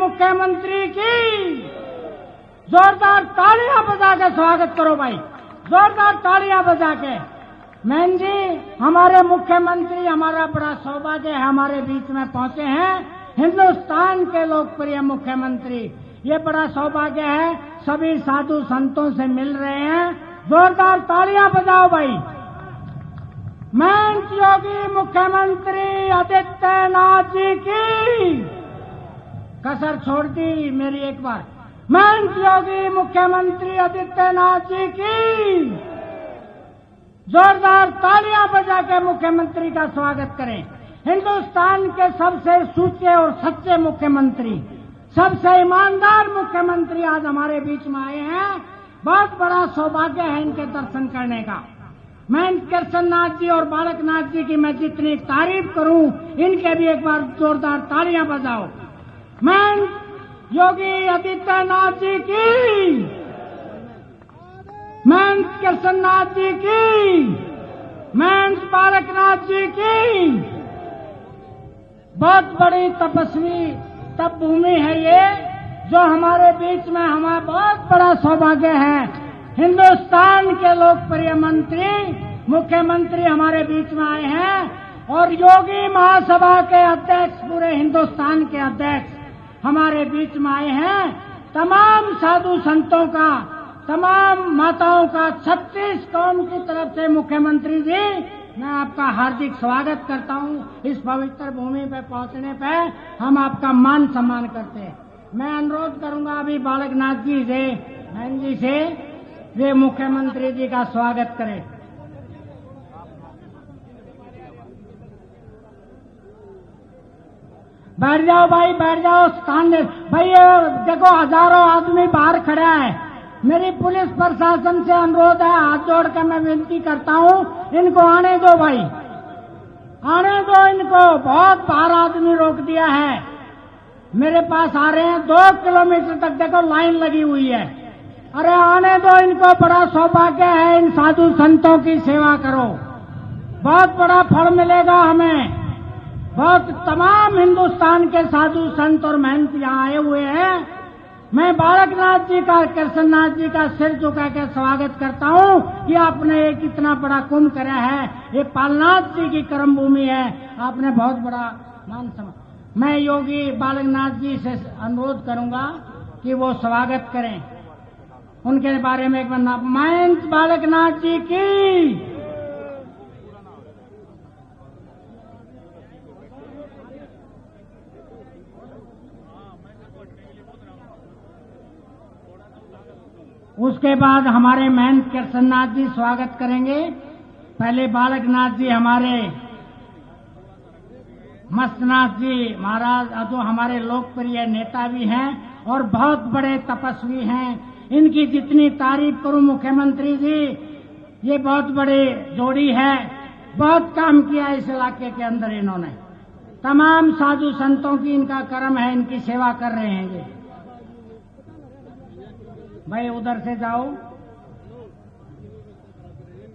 मुख्यमंत्री की जोरदार तालियां बजा के स्वागत करो भाई, जोरदार तालियां बजा के। मैन जी, हमारे मुख्यमंत्री, हमारा बड़ा सौभाग्य है, हमारे बीच में पहुंचे हैं हिंदुस्तान के लोकप्रिय मुख्यमंत्री। ये बड़ा सौभाग्य है, सभी साधु संतों से मिल रहे हैं। जोरदार तालियां बजाओ भाई। मैं योगी मुख्यमंत्री आदित्यनाथ जी की कसर छोड़ दी मेरी एक बार। मैं योगी मुख्यमंत्री आदित्यनाथ जी की जोरदार तालियां बजा के मुख्यमंत्री का स्वागत करें। हिंदुस्तान के सबसे सूचे और सच्चे मुख्यमंत्री, सबसे ईमानदार मुख्यमंत्री आज हमारे बीच में आए हैं। बहुत बड़ा सौभाग्य है इनके दर्शन करने का। मैं कृष्णनाथ जी और बालकनाथ जी की मैं जितनी तारीफ करूं, इनके भी एक बार जोरदार तालियां बजाओ। मैं योगी आदित्यनाथ जी की, मैं कृष्णनाथ जी की, मैं बालकनाथ जी की। बहुत बड़ी तपस्वी तप भूमि है ये, जो हमारे बीच में, हमारा बहुत बड़ा सौभाग्य है। हिंदुस्तान के लोकप्रिय मंत्री, मुख्यमंत्री हमारे बीच में आए हैं और योगी महासभा के अध्यक्ष, पूरे हिंदुस्तान के अध्यक्ष हमारे बीच में आए हैं। तमाम साधु संतों का, तमाम माताओं का 36 कौम की तरफ से मुख्यमंत्री जी, मैं आपका हार्दिक स्वागत करता हूं। इस पवित्र भूमि पे पहुंचने पे हम आपका मान सम्मान करते हैं। मैं अनुरोध करूंगा अभी बालकनाथ जी से, बहन जी से, वे मुख्यमंत्री जी का स्वागत करें। बैठ जाओ भाई, बैठ जाओ, स्थान दे भाई। देखो हजारों आदमी बाहर खड़ा है। मेरी पुलिस प्रशासन से अनुरोध है, हाथ जोड़ कर मैं विनती करता हूं, इनको आने दो भाई, आने दो इनको। बहुत बाहर आदमी रोक दिया है, मेरे पास आ रहे हैं। 2 किलोमीटर तक देखो लाइन लगी हुई है। अरे आने दो इनको, बड़ा सौभाग्य है, इन साधु संतों की सेवा करो, बहुत बड़ा फल मिलेगा हमें। बहुत तमाम हिंदुस्तान के साधु संत और महंत यहाँ आए हुए हैं। मैं बालकनाथ जी का, कृष्णनाथ जी का सिर झुका के स्वागत करता हूँ कि आपने एक इतना बड़ा कुंभ करा है। ये पालनाथ जी की कर्म भूमि है, आपने बहुत बड़ा मान सम्मान। मैं योगी बालकनाथ जी से अनुरोध करूंगा कि वो स्वागत करें, उनके बारे में एक बार नाम। महंत बालकनाथ जी की, उसके बाद हमारे महंत कृष्णनाथ जी स्वागत करेंगे। पहले बालकनाथ जी, हमारे मस्तनाथ जी महाराज, जो हमारे लोकप्रिय नेता भी हैं और बहुत बड़े तपस्वी हैं। इनकी जितनी तारीफ करूं मुख्यमंत्री जी, ये बहुत बड़ी जोड़ी है, बहुत काम किया इस इलाके के अंदर इन्होंने। तमाम साधु संतों की इनका कर्म है, इनकी सेवा कर रहे हैं ये भाई। उधर से जाओ,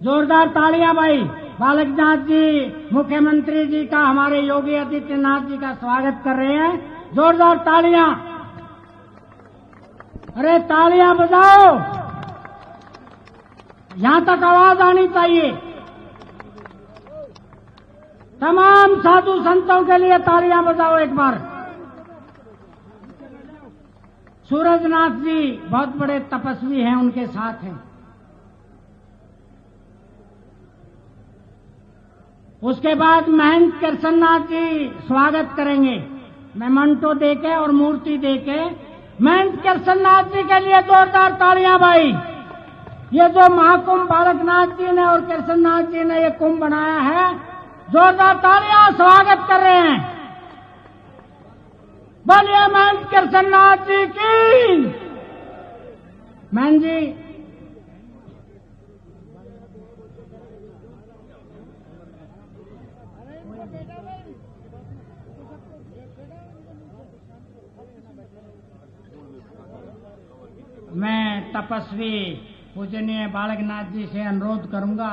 जोरदार तालियां भाई। बालकनाथ जी मुख्यमंत्री जी का, हमारे योगी आदित्यनाथ जी का स्वागत कर रहे हैं। जोरदार तालियां, अरे तालियां बजाओ, यहां तक आवाज आनी चाहिए। तमाम साधु संतों के लिए तालियां बजाओ एक बार। सूरजनाथ जी बहुत बड़े तपस्वी हैं, उनके साथ हैं। उसके बाद महंत कृष्णनाथ जी स्वागत करेंगे, मेमेंटो देके और मूर्ति देके। महंत कृष्णनाथ जी के लिए जोरदार तालियां भाई। ये जो महाकुंभ बालकनाथ जी ने और कृष्णनाथ जी ने ये कुंभ बनाया है, जोरदार तालियां, स्वागत कर रहे हैं। बोलिए महंत कृष्णनाथ जी की। महंत जी, मैं तपस्वी पूजनीय बालकनाथ जी से अनुरोध करूंगा,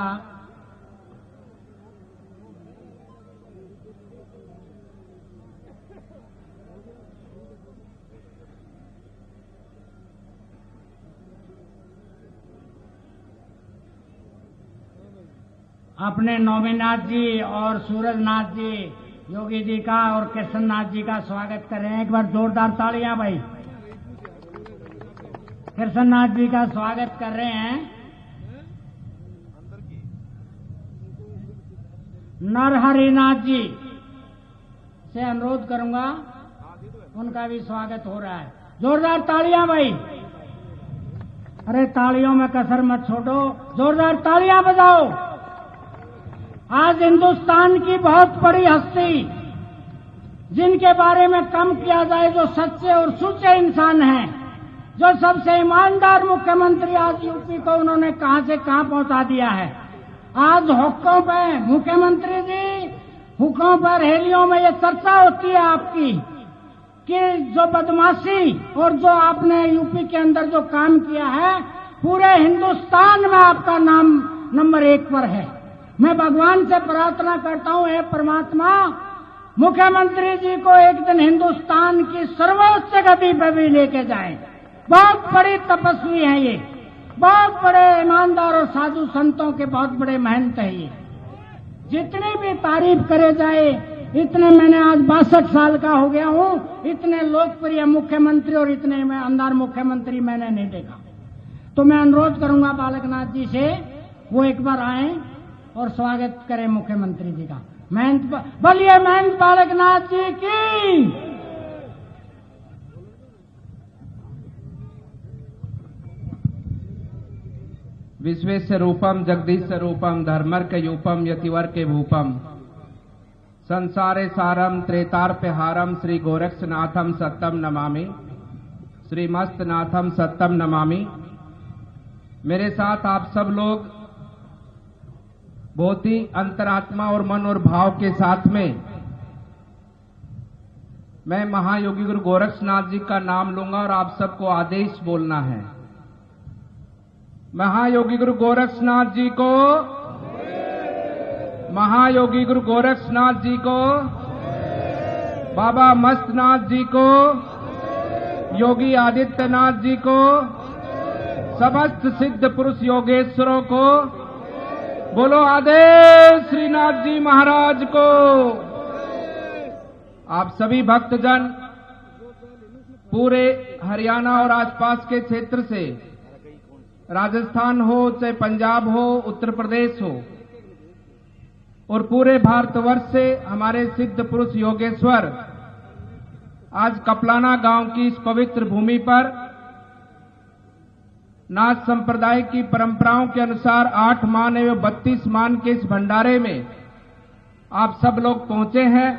अपने नौमीनाथ जी और सूरजनाथ जी, योगी जी का और कृष्णनाथ जी का स्वागत कर रहे हैं। एक बार जोरदार तालियां भाई। कृष्णनाथ जी का स्वागत कर रहे हैं। नरहरिनाथ जी से अनुरोध करूंगा, उनका भी स्वागत हो रहा है। जोरदार तालियां भाई। अरे तालियों में कसर मत छोड़ो, जोरदार तालियां बजाओ। आज हिंदुस्तान की बहुत बड़ी हस्ती, जिनके बारे में कम किया जाए, जो सच्चे और सुचे इंसान हैं, जो सबसे ईमानदार मुख्यमंत्री, आज यूपी को उन्होंने कहां से कहां पहुंचा दिया है। आज हुक्कों पे मुख्यमंत्री जी, हुक्कों पर रैलियों में ये चर्चा होती है आपकी कि जो बदमाशी और जो आपने यूपी के अंदर जो काम किया है, पूरे हिंदुस्तान में आपका नाम नंबर 1 पर है। मैं भगवान से प्रार्थना करता हूं, हे परमात्मा, मुख्यमंत्री जी को एक दिन हिंदुस्तान की सर्वोच्च गति पर भी लेके जाए। बहुत बड़ी तपस्वी है ये, बहुत बड़े ईमानदार और साधु संतों के बहुत बड़े महंत है ये। जितनी भी तारीफ करे जाए, इतने, मैंने आज 62 साल का हो गया हूं, इतने लोकप्रिय मुख्यमंत्री और इतने ईमानदार मुख्यमंत्री मैंने नहीं देखा। तो मैं अनुरोध करूंगा बालकनाथ जी से, वो एक बार आए और स्वागत करें मुख्यमंत्री जी का। महंत बोलिए, महंत बालकनाथ जी की। विश्वेश्वरूपम जगदीशरूपम धर्मर्कयूपम यतिवर्के भूपम संसारे सारम त्रेतार्प्यहारम श्री गोरक्षनाथम सत्यम नमामि, श्रीमस्तनाथम सत्यम नमामि। मेरे साथ आप सब लोग बहुत ही अंतरात्मा और मन और भाव के साथ में मैं महायोगी गुरु गोरक्षनाथ जी का नाम लूंगा और आप सबको आदेश बोलना है। महायोगी गुरु गोरक्षनाथ जी को, महायोगी गुरु गोरक्षनाथ जी को, बाबा मस्तनाथ जी को, योगी आदित्यनाथ जी को, समस्त सिद्ध पुरुष योगेश्वरों को, बोलो आदेश श्रीनाथ जी महाराज को। आप सभी भक्तजन पूरे हरियाणा और आसपास के क्षेत्र से, राजस्थान हो चाहे पंजाब हो, उत्तर प्रदेश हो, और पूरे भारतवर्ष से हमारे सिद्ध पुरुष योगेश्वर आज कपलाना गांव की इस पवित्र भूमि पर नाथ संप्रदाय की परंपराओं के अनुसार 8 मान एवं 32 मान के इस भंडारे में आप सब लोग पहुंचे हैं।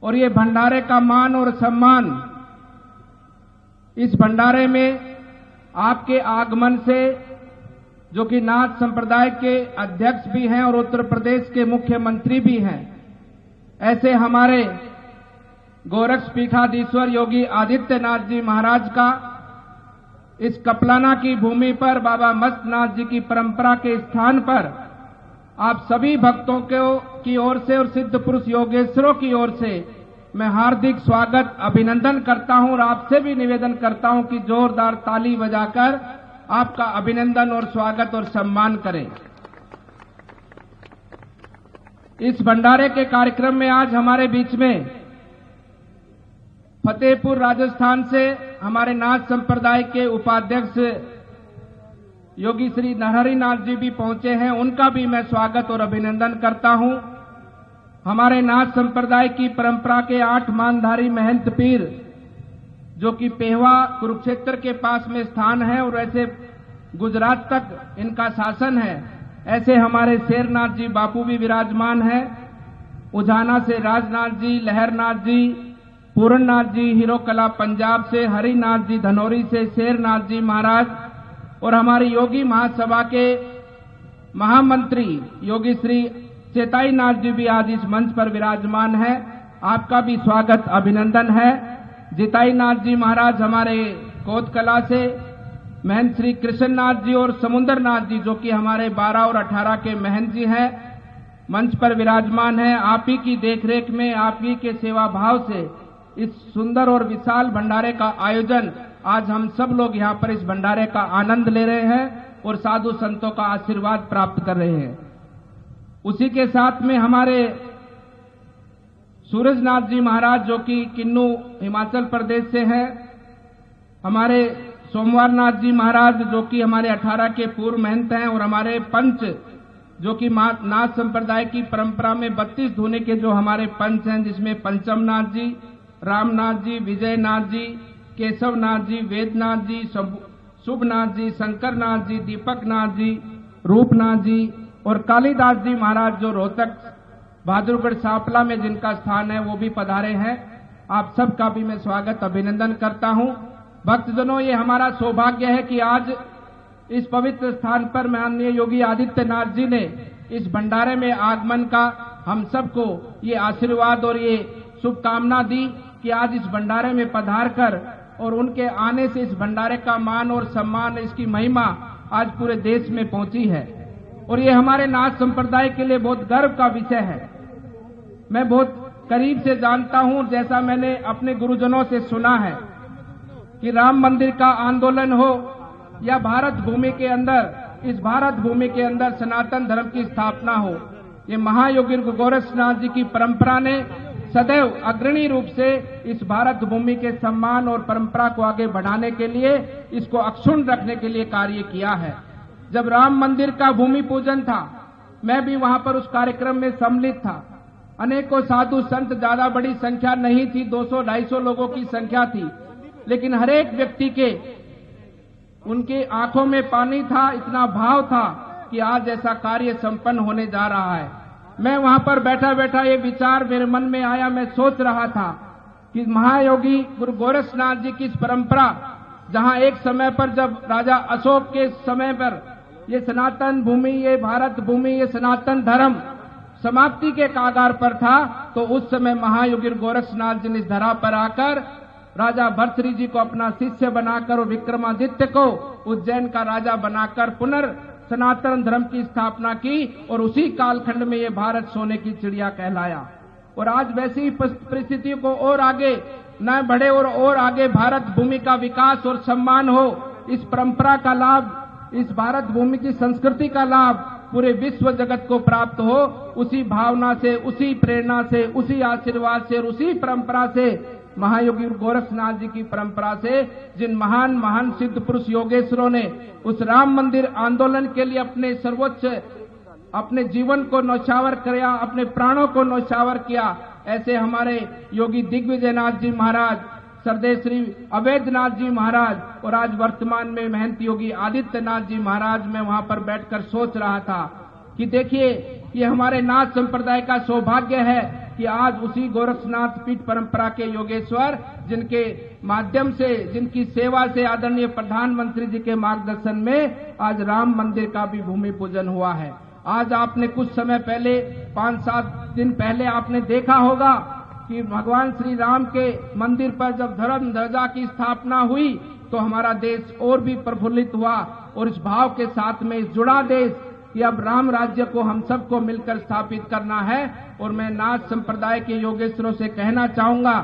और ये भंडारे का मान और सम्मान, इस भंडारे में आपके आगमन से, जो कि नाथ संप्रदाय के अध्यक्ष भी हैं और उत्तर प्रदेश के मुख्यमंत्री भी हैं, ऐसे हमारे गोरक्ष पीठाधीश्वर योगी आदित्यनाथ जी महाराज का इस कपलाना की भूमि पर, बाबा मस्तनाथ जी की परंपरा के स्थान पर आप सभी भक्तों की ओर से और सिद्ध पुरुष योगेश्वरों की ओर से मैं हार्दिक स्वागत अभिनंदन करता हूं। और आपसे भी निवेदन करता हूं कि जोरदार ताली बजाकर आपका अभिनंदन और स्वागत और सम्मान करें। इस भंडारे के कार्यक्रम में आज हमारे बीच में फतेहपुर राजस्थान से हमारे नाथ संप्रदाय के उपाध्यक्ष योगी श्री नरहरिनाथ जी भी पहुंचे हैं, उनका भी मैं स्वागत और अभिनंदन करता हूं। हमारे नाथ संप्रदाय की परंपरा के 8 मानधारी महंत पीर, जो कि पेहवा कुरुक्षेत्र के पास में स्थान है और ऐसे गुजरात तक इनका शासन है, ऐसे हमारे शेरनाथ जी बापू भी विराजमान हैं। उजाना से राजनाथ जी, लहरनाथ जी, पूरननाथ जी, हीरोकला पंजाब से, हरिनाथ जी धनौरी से, शेरनाथ जी महाराज, और हमारी योगी महासभा के महामंत्री योगी श्री चेताई नाथ जी भी आज इस मंच पर विराजमान है। आपका भी स्वागत अभिनंदन है। जिताई नाथ जी महाराज हमारे कोतकला से, महंत श्री कृष्णनाथ जी और समुद्रनाथ जी, जो कि हमारे 12 और 18 के महंत जी हैं, मंच पर विराजमान है। आप ही की देखरेख में, आप ही के सेवा भाव से इस सुंदर और विशाल भंडारे का आयोजन आज हम सब लोग यहाँ पर इस भंडारे का आनंद ले रहे हैं और साधु संतों का आशीर्वाद प्राप्त कर रहे हैं। उसी के साथ में हमारे सूरजनाथ जी महाराज जो कि किन्नू हिमाचल प्रदेश से हैं, हमारे सोमवारनाथ जी महाराज जो कि हमारे 18 के पूर्व महंत हैं, और हमारे पंच जो कि नाथ संप्रदाय की परंपरा में 32 धुने के जो हमारे पंच हैं, जिसमें पंचमनाथ जी, रामनाथ जी, विजयनाथ जी, केशवनाथ जी, वेदनाथ जी, शुभनाथ जी, शंकरनाथ जी, दीपकनाथ जी, रूपनाथ जी और कालीदास जी महाराज जो रोहतक बहादुरगढ़ सांपला में जिनका स्थान है वो भी पधारे हैं। आप सबका भी मैं स्वागत अभिनंदन करता हूं। भक्तजनों, ये हमारा सौभाग्य है कि आज इस पवित्र स्थान पर माननीय योगी आदित्यनाथ जी ने इस भंडारे में आगमन का हम सबको ये आशीर्वाद और ये शुभकामना दी कि आज इस भंडारे में पधार कर और उनके आने से इस भंडारे का मान और सम्मान, इसकी महिमा आज पूरे देश में पहुंची है। और ये हमारे नाथ संप्रदाय के लिए बहुत गर्व का विषय है। मैं बहुत करीब से जानता हूं, जैसा मैंने अपने गुरुजनों से सुना है कि राम मंदिर का आंदोलन हो या भारत भूमि के अंदर, इस भारत भूमि के अंदर सनातन धर्म की स्थापना हो, ये महायोगी गोरक्षनाथ जी की परंपरा ने सदैव अग्रणी रूप से इस भारत भूमि के सम्मान और परंपरा को आगे बढ़ाने के लिए, इसको अक्षुण्ण रखने के लिए कार्य किया है। जब राम मंदिर का भूमि पूजन था, मैं भी वहां पर उस कार्यक्रम में सम्मिलित था। अनेकों साधु संत, ज्यादा बड़ी संख्या नहीं थी, 200-250 लोगों की संख्या थी, लेकिन हर एक व्यक्ति के उनके आंखों में पानी था, इतना भाव था कि आज ऐसा कार्य संपन्न होने जा रहा है। मैं वहां पर बैठा बैठा ये विचार मेरे मन में आया। मैं सोच रहा था कि महायोगी गुरु गोरक्षनाथ जी की इस परंपरा, जहां एक समय पर जब राजा अशोक के समय पर ये सनातन भूमि, ये भारत भूमि, ये सनातन धर्म समाप्ति के कागार पर था, तो उस समय महायोगी गोरक्षनाथ जी ने इस धरा पर आकर राजा भर्तृहरि जी को अपना शिष्य बनाकर और विक्रमादित्य को उज्जैन का राजा बनाकर पुनर् सनातन धर्म की स्थापना की, और उसी कालखंड में ये भारत सोने की चिड़िया कहलाया। और आज वैसी ही परिस्थितियों को और आगे न बढ़े और आगे भारत भूमि का विकास और सम्मान हो, इस परंपरा का लाभ, इस भारत भूमि की संस्कृति का लाभ पूरे विश्व जगत को प्राप्त हो, उसी भावना से, उसी प्रेरणा से, उसी आशीर्वाद से और उसी परंपरा से, महायोगी गोरक्षनाथ जी की परंपरा से, जिन महान महान सिद्ध पुरुष योगेश्वरों ने उस राम मंदिर आंदोलन के लिए अपने सर्वोच्च, अपने जीवन को न्यौछावर किया, अपने प्राणों को न्यौछावर किया, ऐसे हमारे योगी दिग्विजयनाथ जी महाराज, सरदेव श्री अवैधनाथ जी महाराज और आज वर्तमान में महंत योगी आदित्यनाथ जी महाराज, मैं वहां पर बैठकर सोच रहा था कि देखिए, ये हमारे नाथ संप्रदाय का सौभाग्य है कि आज उसी गोरक्षनाथ पीठ परंपरा के योगेश्वर, जिनके माध्यम से, जिनकी सेवा से आदरणीय प्रधानमंत्री जी के मार्गदर्शन में आज राम मंदिर का भी भूमि पूजन हुआ है। आज आपने कुछ समय पहले, 5-7 दिन पहले आपने देखा होगा कि भगवान श्री राम के मंदिर पर जब धर्म ध्वजा की स्थापना हुई तो हमारा देश और भी प्रफुल्लित हुआ, और इस भाव के साथ में जुड़ा देश कि अब राम राज्य को हम सबको मिलकर स्थापित करना है। और मैं नाथ संप्रदाय के योगेश्वरों से कहना चाहूंगा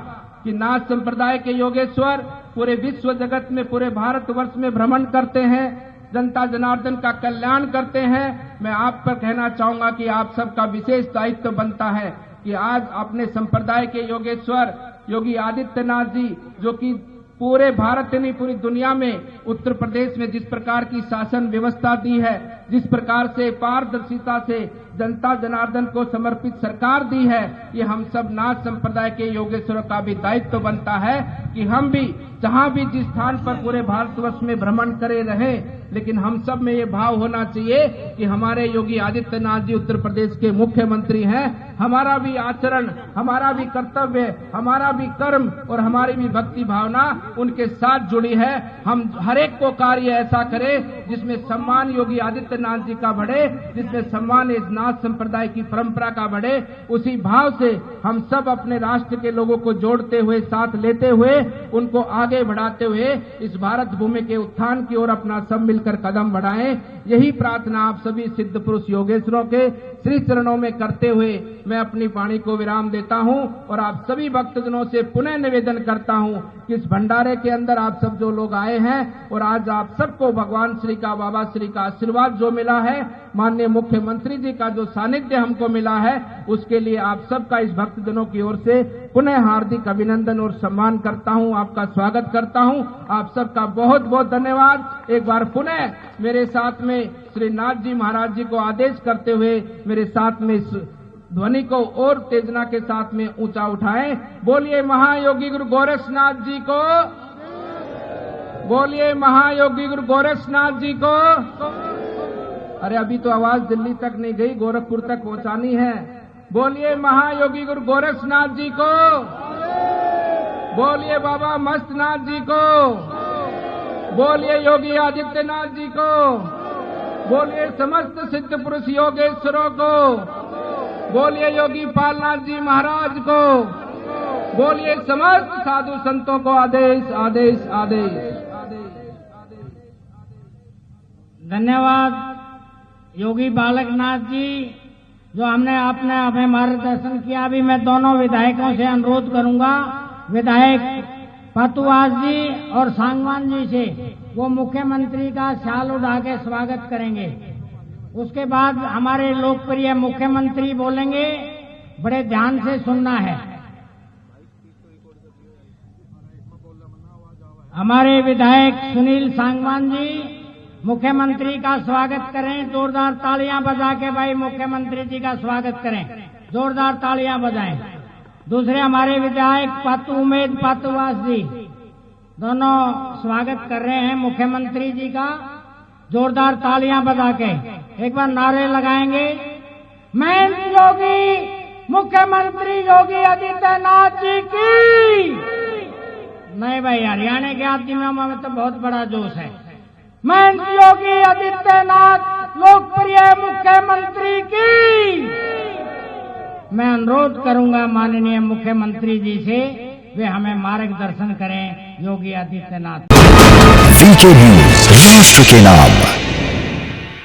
कि नाथ संप्रदाय के योगेश्वर पूरे विश्व जगत में, पूरे भारतवर्ष में भ्रमण करते हैं, जनता जनार्दन का कल्याण करते हैं। मैं आप पर कहना चाहूंगा कि आप सबका विशेष दायित्व बनता है कि आज अपने संप्रदाय के योगेश्वर योगी आदित्यनाथ जी, जो कि पूरे भारत नहीं पूरी दुनिया में, उत्तर प्रदेश में जिस प्रकार की शासन व्यवस्था दी है, जिस प्रकार से पारदर्शिता से जनता जनार्दन को समर्पित सरकार दी है, ये हम सब नाथ संप्रदाय के योगेश्वरों का भी दायित्व बनता है कि हम भी जहां भी जिस स्थान पर पूरे भारतवर्ष में भ्रमण करे रहे, लेकिन हम सब में ये भाव होना चाहिए कि हमारे योगी आदित्यनाथ जी उत्तर प्रदेश के मुख्यमंत्री हैं। हमारा भी आचरण, हमारा भी कर्तव्य, हमारा भी कर्म और हमारी भी भक्ति भावना उनके साथ जुड़ी है। हम हर एक को कार्य ऐसा करें जिसमें सम्मान योगी आदित्यनाथ जी का बढ़े, जिसमें सम्मान इस नाथ संप्रदाय की परंपरा का बढ़े। उसी भाव से हम सब अपने राष्ट्र के लोगों को जोड़ते हुए, साथ लेते हुए, उनको आगे बढ़ाते हुए इस भारत भूमि के उत्थान की ओर अपना सब मिलकर कदम बढ़ाएं। यही प्रार्थना आप सभी सिद्ध पुरुष योगेश्वरों के श्री चरणों में करते हुए मैं अपनी वाणी को विराम देता हूं और आप सभी भक्तजनों से पुनः निवेदन करता हूं कि इस भंडारे के अंदर आप सब जो लोग आए हैं और आज आप सबको भगवान श्री का, बाबा श्री का आशीर्वाद जो मिला है, माननीय मुख्यमंत्री जी का जो सानिध्य हमको मिला है उसके लिए आप सबका इस भक्तजनों की ओर से पुनः हार्दिक अभिनंदन और सम्मान करता हूं, आपका स्वागत करता हूं। आप सबका बहुत बहुत धन्यवाद। एक बार पुनः मेरे साथ में श्री नाथ जी महाराज जी को आदेश करते हुए मेरे साथ में इस ध्वनि को और तेजना के साथ में ऊंचा उठाएं। बोलिए महायोगी गुरु गोरक्षनाथ जी को, बोलिए महायोगी गुरु गोरक्षनाथ जी को। अरे अभी तो आवाज दिल्ली तक नहीं गई, गोरखपुर तक पहुंचानी है। बोलिए महायोगी गुरु गोरक्षनाथ जी को, बोलिए बाबा मस्तनाथ जी को, बोलिए योगी आदित्यनाथ जी को, बोलिए समस्त सिद्ध पुरुष योगेश्वरों को, बोलिए योगी पालनाथ जी महाराज को, बोलिए समस्त साधु संतों को आदेश आदेश आदेश। धन्यवाद योगी बालकनाथ जी, जो हमने आपने हमें मार्गदर्शन किया। अभी मैं दोनों विधायकों से अनुरोध करूंगा, विधायक पातुवास जी और सांगवान जी से, वो मुख्यमंत्री का शाल उड़ा के स्वागत करेंगे। उसके बाद हमारे लोकप्रिय मुख्यमंत्री बोलेंगे, बड़े ध्यान से सुनना है। हमारे विधायक सुनील सांगवान जी मुख्यमंत्री का स्वागत करें, जोरदार तालियां बजा के भाई मुख्यमंत्री जी का स्वागत करें, जोरदार तालियां बजाएं। दूसरे हमारे विधायक उमेद पातुवास जी, दोनों स्वागत कर रहे हैं मुख्यमंत्री जी का, जोरदार तालियां बजा के एक बार नारे लगाएंगे। मैं योगी मुख्यमंत्री योगी आदित्यनाथ जी की। नहीं भाई, हरियाणा के आदित्यों में तो बहुत बड़ा जोश है। मैं योगी आदित्यनाथ लोकप्रिय मुख्यमंत्री की। मैं अनुरोध करूंगा माननीय मुख्यमंत्री जी से, वे हमें मार्गदर्शन करें योगी आदित्यनाथ। VK न्यूज, राष्ट्र के नाम।